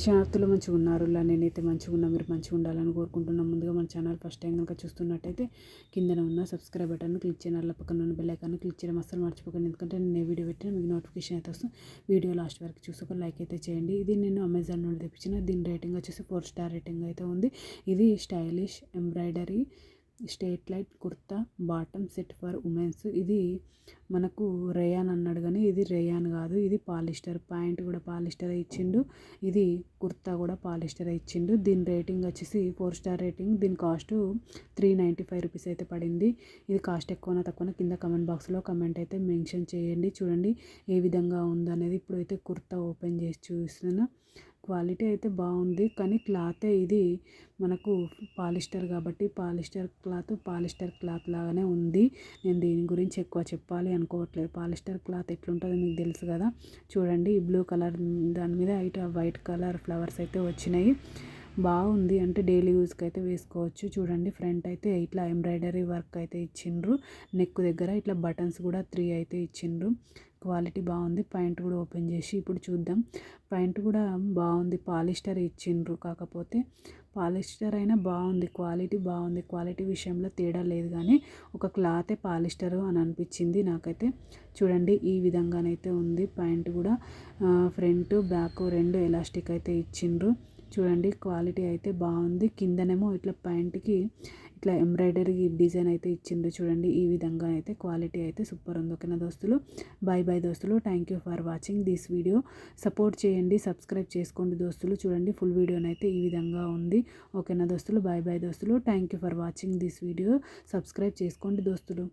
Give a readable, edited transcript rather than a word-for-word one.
శనార్థులు మంచిగా ఉన్నారు. నేనైతే మంచిగా ఉన్నా, మీరు మంచిగా ఉండాలని కోరుకుంటున్నాను. ముందుగా మన ఛానల్ ఫస్ట్ టైం కనుక చూస్తున్నట్టయితే కిందన ఉన్న సబ్స్క్రైబ్ బటన్ క్లిక్ చేయండి, అలా పక్కన ఉన్న బెల్ ఐకాన్ క్లిక్ చేయడం అస్సలు మర్చిపోకండి. ఎందుకంటే నేను ఏ వీడియో పెట్టినా మీకు నోటిఫికేషన్ అయితే వస్తుంది. వీడియో లాస్ట్ వరకు చూసి ఒక లైక్ అయితే చేయండి. ఇది నేను అమెజాన్ నుండి తెప్పించిన. దీని రేటింగ్ వచ్చేసి 4 స్టార్ రేటింగ్ అయితే ఉంది. ఇది stylish embroidery straight light kurta bottom set for women's. ఇది మనకు రేయాన్ అన్నాడు కానీ ఇది రేయాన్ కాదు, ఇది పాలిస్టర్. ప్యాంట్ కూడా పాలిస్టర్ ఇచ్చిండు, ఇది కుర్తా కూడా పాలిస్టర్ ఇచ్చిండు. దీని రేటింగ్ వచ్చేసి 4 స్టార్ రేటింగ్. దీని కాస్ట్ 395 రూపీస్ అయితే పడింది. ఇది కాస్ట్ ఎక్కువనా తక్కువనా కింద కమెంట్ బాక్స్లో కమెంట్ అయితే మెన్షన్ చేయండి. చూడండి ఏ విధంగా ఉందనేది. ఇప్పుడైతే కుర్తా ఓపెన్ చేసి చూస్తున్నా. క్వాలిటీ అయితే బాగుంది, కానీ క్లాతే ఇది మనకు పాలిస్టర్ కాబట్టి పాలిస్టర్ క్లాత్ లాగానే ఉంది. నేను దీని గురించి ఎక్కువ చెప్పాలి అనుకోవట్లేదు. పాలిస్టర్ క్లాత్ ఎట్లుంటుందో మీకు తెలుసు కదా. చూడండి ఈ బ్లూ కలర్ దాని మీద ఇటు వైట్ కలర్ ఫ్లవర్స్ అయితే వచ్చినాయి. బాగుంది, అంటే డైలీ యూస్కి అయితే వేసుకోవచ్చు. చూడండి ఫ్రంట్ అయితే ఇట్లా ఎంబ్రాయిడరీ వర్క్ అయితే ఇచ్చిండ్రు. నెక్ దగ్గర ఇట్లా బటన్స్ కూడా 3 అయితే ఇచ్చిండ్రు. క్వాలిటీ బాగుంది. ప్యాంట్ కూడా ఓపెన్ చేసి ఇప్పుడు చూద్దాం. ప్యాంట్ కూడా బాగుంది, పాలిస్టర్ ఇచ్చిండ్రు. కాకపోతే పాలిస్టర్ అయినా బాగుంది, క్వాలిటీ బాగుంది. క్వాలిటీ విషయంలో తేడా లేదు, కానీ ఒక క్లాతే పాలిస్టర్ అని అనిపించింది నాకైతే. చూడండి ఈ విధంగానైతే ఉంది. ప్యాంట్ కూడా ఫ్రంట్ బ్యాక్ 2 ఎలాస్టిక్ అయితే ఇచ్చిండ్రు. చూడండి క్వాలిటీ అయితే బాగుంది. కిందనేమో ఇట్లా ప్యాంట్కి ఇట్లా ఎంబ్రాయిడరీ డిజైన్ అయితే ఇచ్చిండ్రు. చూడండి ఈ విధంగా అయితే క్వాలిటీ అయితే సూపర్ ఉంది. ఓకేనా దోస్తులు, బాయ్ బాయ్ దోస్తులు. Thank you for watching this video. Support చేయండి, సబ్స్క్రైబ్ చేసుకోండి దోస్తులు. చూడండి ఫుల్ వీడియోనైతే ఈ విధంగా ఉంది. ఓకేనా దోస్తులు, బాయ్ బాయ్ దోస్తులు. Thank you for watching this video. Subscribe చేసుకోండి దోస్తులు.